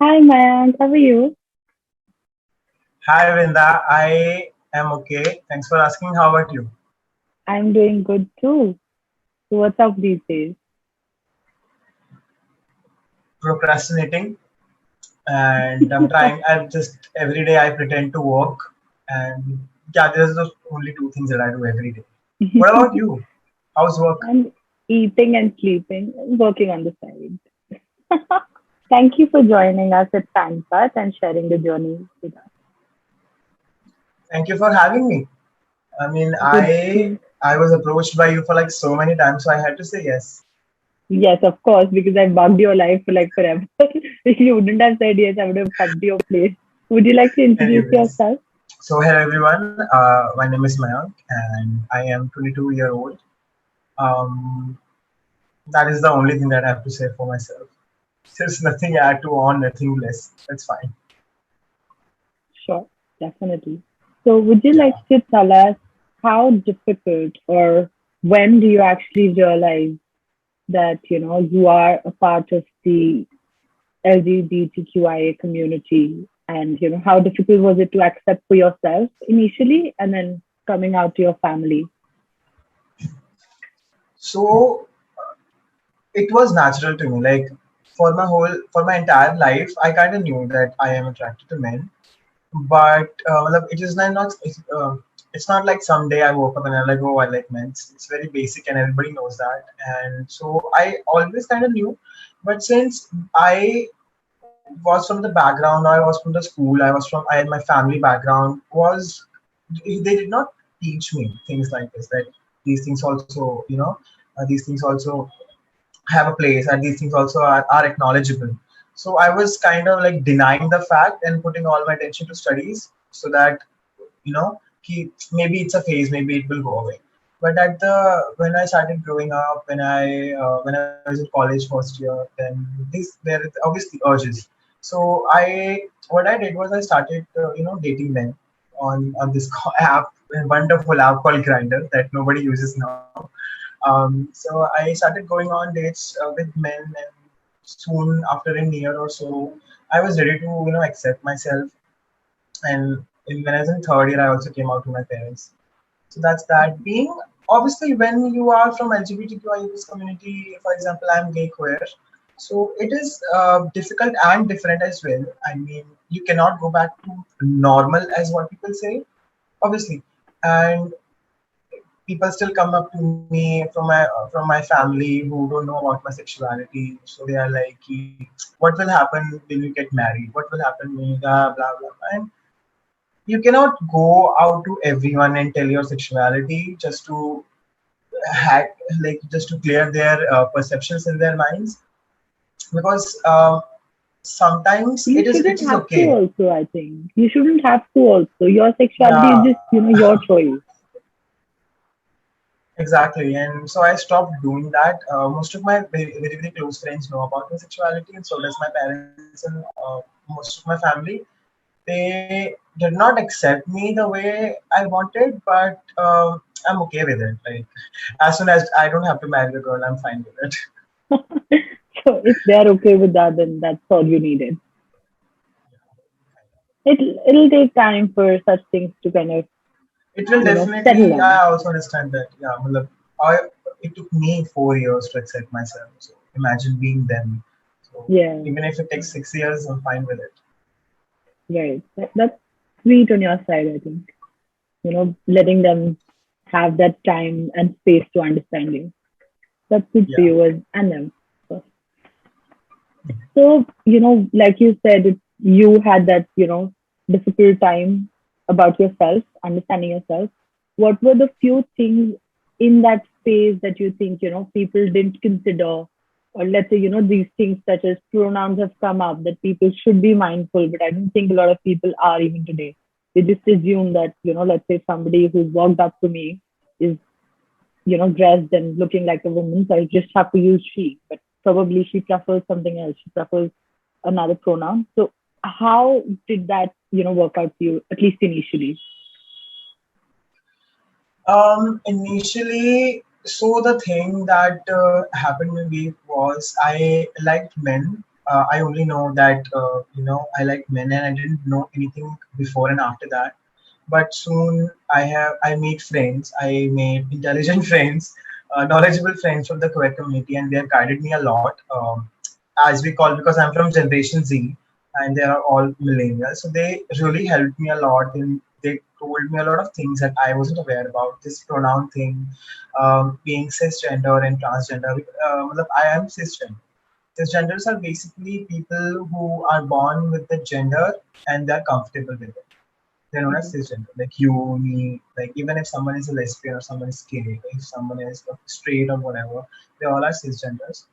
Hi Mayank, how are you? Hi Vrinda, I am okay. Thanks for asking. How about you? I'm doing good too. So what's up these days? Procrastinating, and I'm trying. I just every day I pretend to work, and yeah, there's the only two things that I do every day. What about you? How's work? I'm eating and sleeping, working on the side. Thank you for joining us at Panpath and sharing the journey with us. Thank you for having me. I mean, Good I to I was approached by you for like so many times, so I had to say yes. Yes, of course, because I bugged your life for like forever. If you wouldn't have said yes, I would have come to your place. Would you like to introduce Anyways, yourself? so hello everyone. My name is Mayank, and I am 22-year-old. Um, that is the only thing that I have to say for myself. There's nothing add to on, nothing less. That's fine. Sure, definitely. So would you like Yeah. to tell us how difficult or when do you actually realize that you are a part of the LGBTQIA community, and how difficult was it to accept for yourself initially, and then coming out to your family? So it was natural to me. Like for my entire life, I kind of knew that I am attracted to men. But it is it's not like someday I woke up and I'm like, oh, I like men. It's very basic and everybody knows that. And so I always kind of knew. But since I was from the background, I was from the school, I had my family background was they did not teach me things like this. That these things also, these things also have a place and these things also are acknowledgeable. So I was kind of like denying the fact and putting all my attention to studies so that maybe it's a phase, maybe it will go away. But at the when I started growing up, when I was in college first year, then this there is obviously urges. So what I did was I started dating men on this app, a wonderful app called Grinder that nobody uses now. So I started going on dates with men, and soon after a year or so, I was ready to accept myself. And when I was in third year, I also came out to my parents. So that's that. Being obviously when you are from LGBTQIA community, for example, I'm gay queer. So it is difficult and different as well. I mean, you cannot go back to normal as what people say, obviously. And people still come up to me from my family who don't know about my sexuality. So they are like, "What will happen when you get married? What will happen when you blah blah blah?" And you cannot go out to everyone and tell your sexuality just to hack, like just to clear their perceptions in their minds, because sometimes You it shouldn't is have to okay. also, I think. You shouldn't have to also. Your sexuality is Yeah. just, your choice. Exactly, and so I stopped doing that. Most of my very close friends know about my sexuality, and so does my parents and most of my family. They did not accept me the way I wanted, but I'm okay with it. Like as soon as I don't have to marry the girl, I'm fine with it. So if they're okay with that, then that's all you needed. It'll take time for such things to kind of, It will settle definitely. I down. also understand that. Yeah, matlab, I it took me 4 years to accept myself. So imagine being them. So Yeah, even if it takes 6 years, I'm fine with it. right. That's sweet on your side, I think. Letting them have that time and space to understand you. That's good for Yeah. you and them. So, like you said, you had that, difficult time about yourself, understanding yourself. What were the few things in that space that you think, people didn't consider? Or let's say, these things such as pronouns have come up that people should be mindful, but I don't think a lot of people are even today. They just assume that, let's say somebody who's walked up to me is dressed and looking like a woman, so I just have to use she. But probably she prefers something else. She prefers another pronoun. So how did that, work out for you, at least initially? Initially, so the thing that happened with me was I liked men, I only know that I like men, and I didn't know anything before and after that. But soon I made friends. I made intelligent friends, knowledgeable friends from the queer community, and they have guided me a lot. As we call, because I'm from Generation Z, and they are all millennials, so they really helped me a lot. And they told me a lot of things that I wasn't aware about. This pronoun thing, being cisgender and transgender. Matlab, I am cisgender. Cisgenders are basically people who are born with the gender and they're comfortable with it. They're known as Mhm. cisgender. Like you, me, like even if someone is a lesbian or someone is gay, if someone is straight or whatever, they all are cisgenders.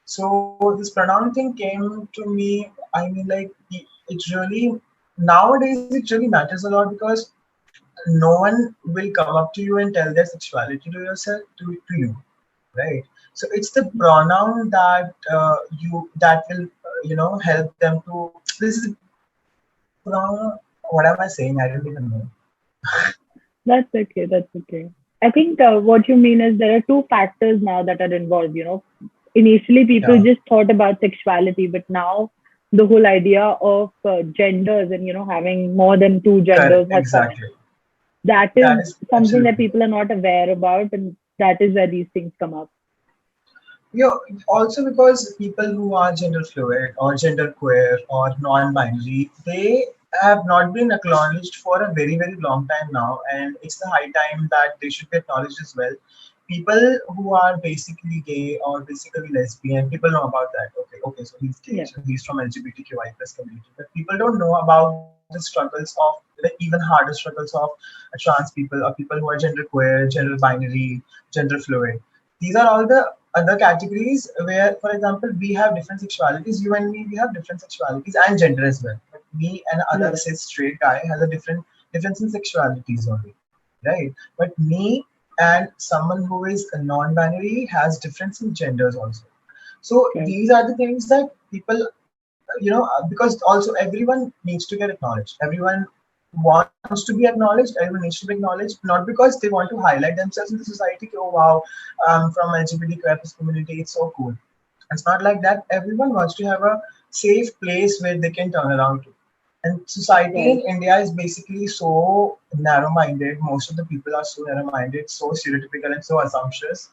So this pronoun thing came to me. I mean, like it really nowadays it really matters a lot because no one will come up to you and tell their sexuality to yourself to you, right? So it's the pronoun that that will help them to. This is pronoun. What am I saying? I don't even know. That's okay. That's okay. I think what you mean is there are two factors now that are involved. Initially people Yeah, just thought about sexuality, but now the whole idea of genders and having more than two genders correct, has come in. exactly. That is That is something that absolutely. people are not aware about, and that is where these things come up. Yeah, also because people who are gender fluid or gender queer or non-binary, they have not been acknowledged for a very, very long time now, and it's the high time that they should be acknowledged as well. People who are basically gay or basically lesbian, people know about that. Okay, okay, so he's gay, Yeah, so he's from LGBTQI plus community, but people don't know about the struggles of the even harder struggles of trans people or people who are gender queer, gender binary, gender fluid. These are all the other categories where, for example, we have different sexualities. You and me, we have different sexualities and gender as well. But me and other right. cis straight guy has a difference in sexualities only, right? But me and someone who is a non-binary has difference in genders also. So Right. these are the things that people, because also everyone needs to get acknowledged. Everyone wants to be acknowledged. Everyone needs to be acknowledged, not because they want to highlight themselves in the society. Oh wow, from LGBTQIA community, it's so cool. It's not like that. Everyone wants to have a safe place where they can turn around to. And society in Right. India is basically so narrow-minded. Most of the people are so narrow-minded, so stereotypical, and so assumptuous.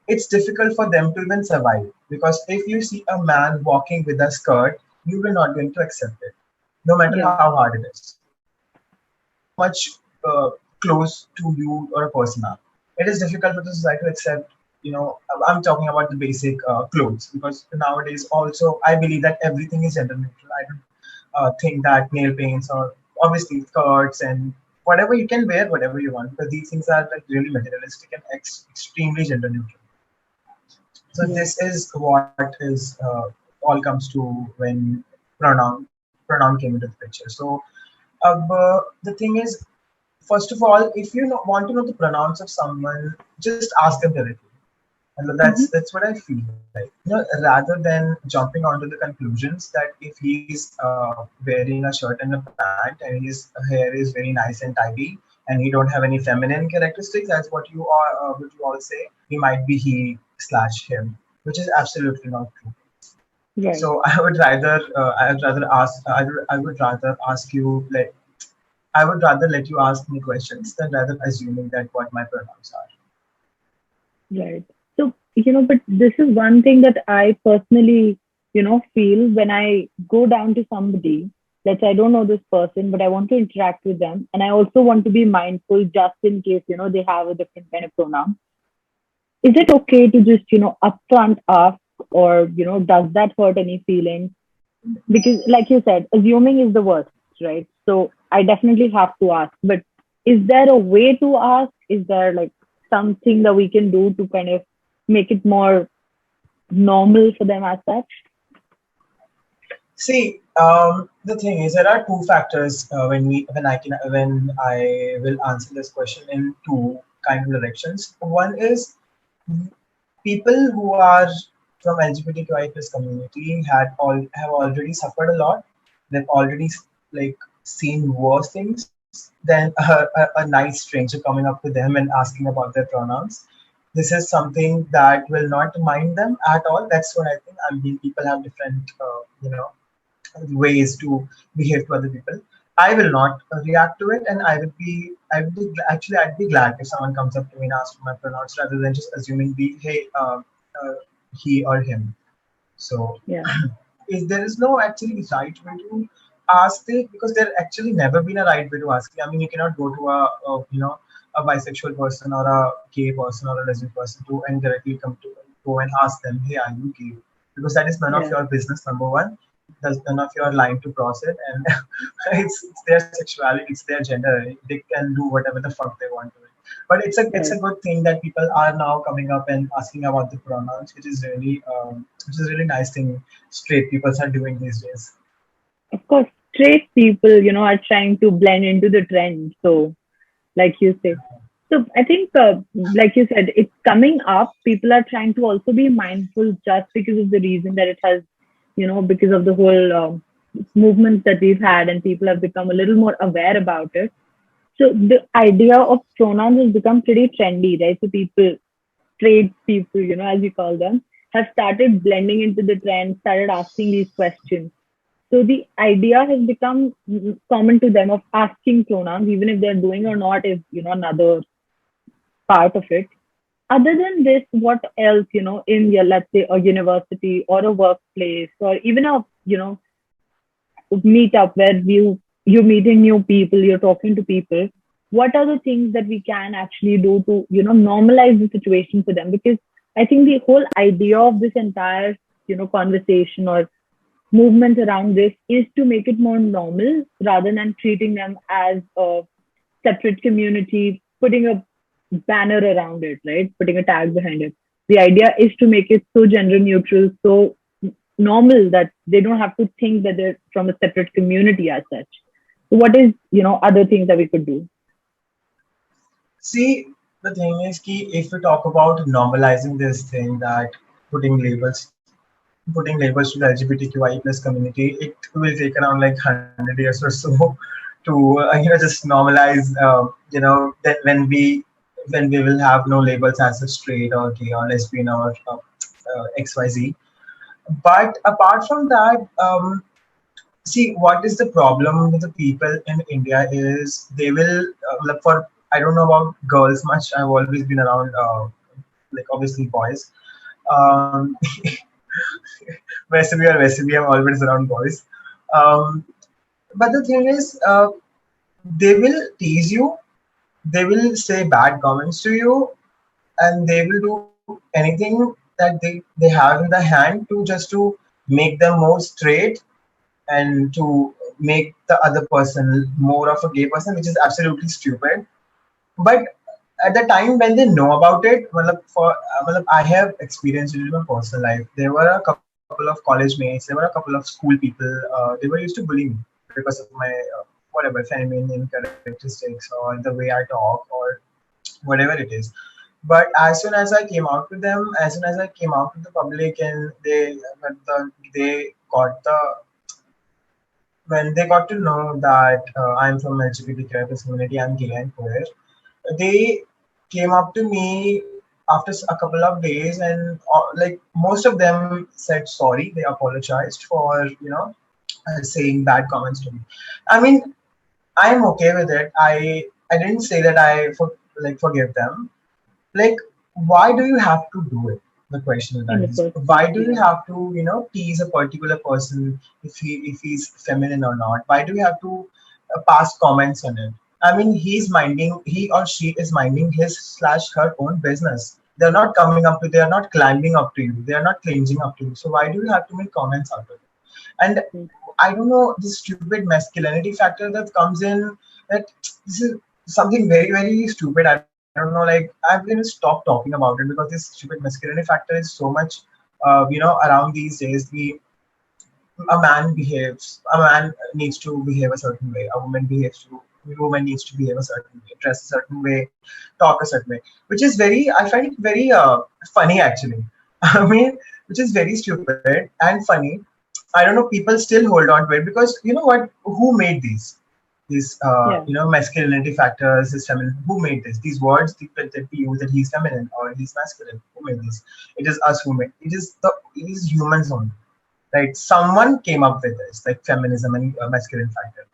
It's difficult for them to even survive, because if you see a man walking with a skirt, you will not going to accept it, no matter Yeah. how hard it is, no matter how much close to you or a person are. It is difficult for the society to accept. I'm talking about the basic clothes, because nowadays also I believe that everything is gender neutral. I don't think that nail paints or obviously skirts and whatever you can wear, whatever you want, because these things are like really materialistic and extremely gender neutral. So Yeah. this is what is all comes to when pronoun came into the picture. So the thing is, first of all, if you want to know the pronouns of someone, just ask them directly. And Hmm. that's what I feel like. Rather than jumping onto the conclusions that if he's wearing a shirt and a pant and his hair is very nice and tidy and he don't have any feminine characteristics, as what you all say, he might be he slash him, which is absolutely not true. Right. So I would rather ask you, like, I would rather let you ask me questions than rather assuming that what my pronouns are. Right. So, but this is one thing that I personally, feel when I go down to somebody, let's say I don't know this person, but I want to interact with them. And I also want to be mindful just in case, they have a different kind of pronoun. Is it okay to just, upfront ask, or, does that hurt any feelings? Because, like you said, assuming is the worst, right? So I definitely have to ask. But is there a way to ask? Is there like something that we can do to kind of make it more normal for them as such? See, the thing is, there are two factors when I will answer this question in two kind of directions. One is people who are from LGBTQI plus community have already suffered a lot. They've already like seen worse things than a nice stranger coming up to them and asking about their pronouns. this is something that will not mind them at all. That's what I think. I mean, people have different, ways to behave to other people. I will not react to it, and I'd be glad if someone comes up to me and asks for my pronouns rather than just assuming hey, uh, he or him. So Yeah, is there is no actually right way to ask it, because there actually never been a right way to ask it. I mean, you cannot go to a bisexual person or a gay person or a lesbian person to and directly come to go and ask them, hey, are you gay? Because that is none of yeah, your business. Number one, that's none of your line to cross it, and it's their sexuality, it's their gender. They can do whatever the fuck they want to it. But it's a right. good thing that people are now coming up and asking about the pronouns, which is really nice thing straight people are doing these days. Of course, straight people, are trying to blend into the trend. So, like you say. So I think, like you said, it's coming up. People are trying to also be mindful just because of the reason that it has, because of the whole movements that we've had, and people have become a little more aware about it. So the idea of pronouns has become pretty trendy, right? So people, straight people, as you call them, have started blending into the trend, started asking these questions. So the idea has become common to them of asking pronouns, even if they're doing or not, is another part of it. Other than this, what else, in your, let's say, a university or a workplace or even a, meetup where you're meeting new people, you're talking to people. What are the things that we can actually do to, normalize the situation for them? Because I think the whole idea of this entire, conversation or movement around this is to make it more normal rather than treating them as a separate community, putting a banner around it, right? Putting a tag behind it. The idea is to make it so gender neutral, so normal that they don't have to think that they're from a separate community as such. So what is, other things that we could do? See, the thing is, ki, if we talk about normalizing this thing that putting labels, putting labels to the LGBTQIA plus community, it will take around like 100 years or so to just normalize. That when we will have no labels as a straight or gay or lesbian or XYZ. But apart from that, see, what is the problem with the people in India is they will look for. I don't know about girls much. I've always been around, like obviously boys. Um, West I'm always around boys. Um, but the thing is, they will tease you. They will say bad comments to you, and they will do anything that they have in the hand to just to make them more straight and to make the other person more of a gay person, which is absolutely stupid. But at the time when they know about it, I have experienced it in my personal life. There were a couple of college mates, there were a couple of school people. They were used to bully me because of my whatever feminine characteristics or the way I talk or whatever it is. But as soon as I came out to them, as soon as I came out to the public, and they got the when they got to know that I'm from LGBTQIA community, I'm gay and queer, they came up to me after a couple of days, and like most of them said sorry. They apologized for saying bad comments to me. I mean, I'm okay with it. I didn't say that forgive them. Like, why do you have to do it? The question of In that the is, first why place? do you Yeah. have to tease a particular person if he's feminine or not? Why do you have to pass comments on it? I mean, he or she is minding his slash her own business. They're not coming up to, they are not climbing up to you, they are not clinging up to you, so why do you have to make comments out of it? And Mm. I don't know, this stupid masculinity factor that comes in, that this is something very, very stupid. I don't know, like I'm going to stop talking about it because this stupid masculinity factor is so much, around these days. A man needs to behave a certain way. A woman needs to behave a certain way, dress a certain way, talk a certain way, which is I find it very funny actually. I mean, which is very stupid and funny. I don't know. People still hold on to it because you know what? Who made these? These Yeah. masculinity factors, this feminine. Who made this? These words that we use, that he's feminine or he's masculine. Who made this? It is us who made. It is humans only. Right? Someone came up with this, like feminism and masculine factor,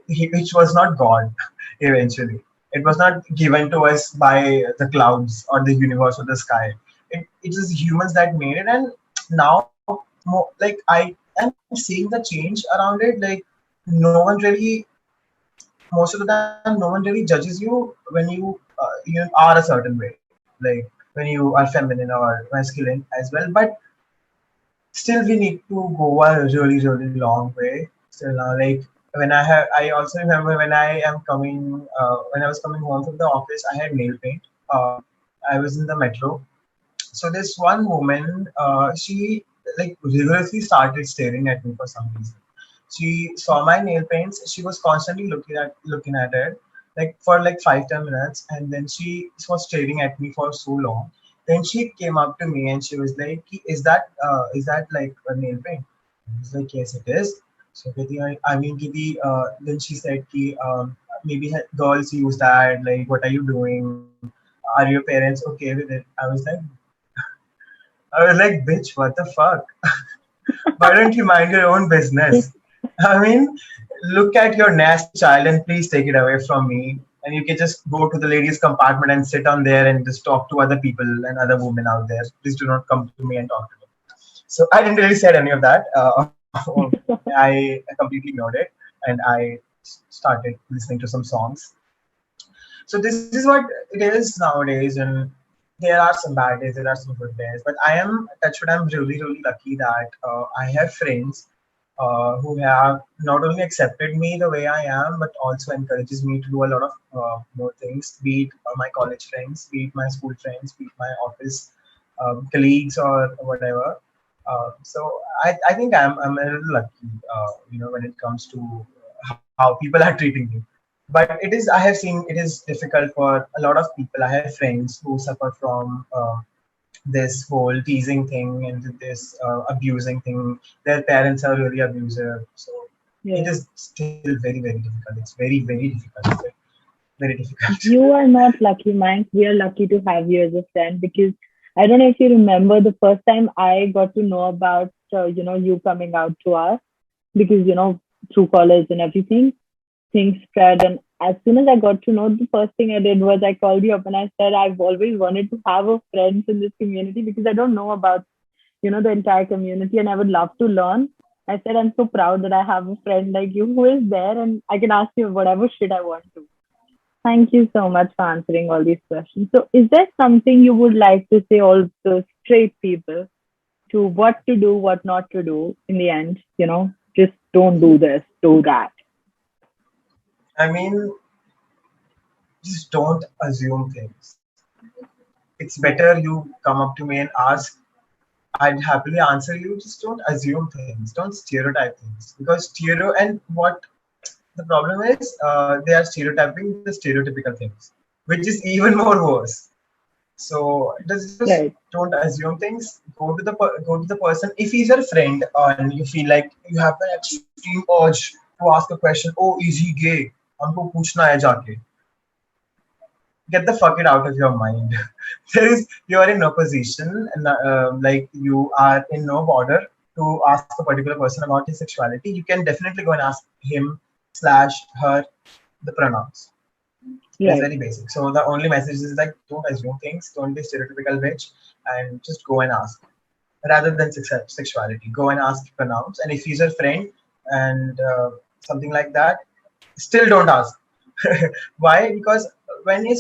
which was not God. Eventually, it was not given to us by the clouds or the universe or the sky. It is humans that made it, and now like I am seeing the change around it. Like no one really, most of the time, no one really judges you when you are a certain way, like when you are feminine or masculine as well. But still we need to go a really long way still now. Like I also remember when I am coming when I was coming home from the office, I had nail paint. I was in the metro. So this one woman, she like rigorously started staring at me for some reason. She saw my nail paints. She was constantly looking at it, like for like 5-10 minutes, and then she was staring at me for so long. Then she came up to me and she was like, is that like a nail paint?" I was like, "Yes, it is." So I mean, then she said, "Ki, maybe girls use that. Like, what are you doing? Are your parents okay with it?" I was like, "Bitch, what the fuck? Why don't you mind your own business?" I mean, look at your nasty child and please take it away from me. And you can just go to the ladies' compartment and sit on there and just talk to other people and other women out there. Please do not come to me and talk to me. So I didn't really say any of that. I completely ignored it, and I started listening to some songs. So this is what it is nowadays, and there are some bad days, there are some good days. But I am, that's what I'm really lucky that I have friends who have not only accepted me the way I am, but also encourages me to do a lot of more things. Be it my college friends, be it my school friends, be it my office colleagues or whatever. So I think I'm a little lucky, when it comes to how people are treating me. But it is, I have seen it is difficult for a lot of people. I have friends who suffer from this whole teasing thing and this abusing thing. Their parents are really abusive, so it Yeah. is still very difficult. It's very difficult. It's very difficult. You are not lucky, Mike. We are lucky to have you as a friend because I don't know if you remember the first time I got to know about, you coming out to us because, through college and everything, things spread. And as soon as I got to know, the first thing I did was I called you up and I said, I've always wanted to have a friend in this community because I don't know about, the entire community and I would love to learn. I said, I'm so proud that I have a friend like you who is there and I can ask you whatever shit I want to. Thank you so much for answering all these questions. So, is there something you would like to say all the straight people to what to do, what not to do in the end? Just don't do this, do that. I mean, just don't assume things. It's better you come up to me and ask. I'd happily answer you. Just don't assume things. Don't stereotype things, because and what the problem is, they are stereotyping the stereotypical things, which is even more worse. So just Right. don't assume things. Go to the person. If he's your friend and you feel like you have an extreme urge to ask a question, oh, is he gay? हमको पूछना है जाके. Get the fuck it out of your mind. You are in no position, and like you are in no border to ask a particular person about his sexuality. You can definitely go and ask him slash her the pronouns. It is Right. very basic. So the only message is like, don't assume things, don't be stereotypical bitch, and just go and ask. Rather than sexuality, go and ask pronouns. And if he's your friend and something like that, still don't ask. Why? Because when a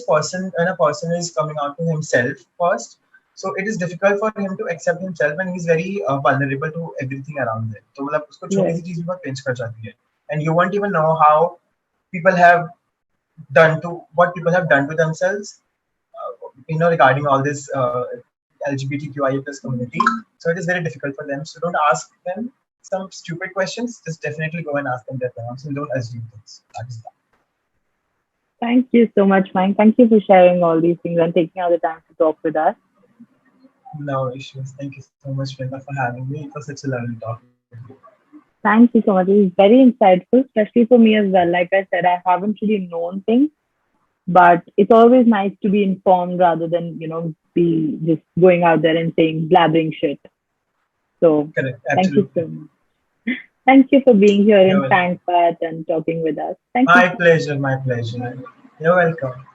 person is coming out to himself first, so it is difficult for him to accept himself, and he's very vulnerable to everything around him. तो मतलब उसको छोटी Right. सी चीज भी बहुत pinch कर जाती है, and you won't even know how people have people have done to themselves, regarding all this LGBTQIA plus community. So it is very difficult for them. So don't ask them some stupid questions. Just definitely go and ask them their pronouns and don't assume things. That is that. Thank you so much, Mike. Thank you for sharing all these things and taking out the time to talk with us. No issues. Thank you so much, Brenda, for having me. It was such a lovely talk with you. Thank you so much. It was very insightful, especially for me as well. Like I said, I haven't really known things, but it's always nice to be informed rather than, be just going out there and saying blabbering shit. So Correct. thank you Absolutely. so much. Thank you for being here You're in welcome. Frankfurt and talking with us. Thank you My so much. pleasure. My pleasure. You're welcome.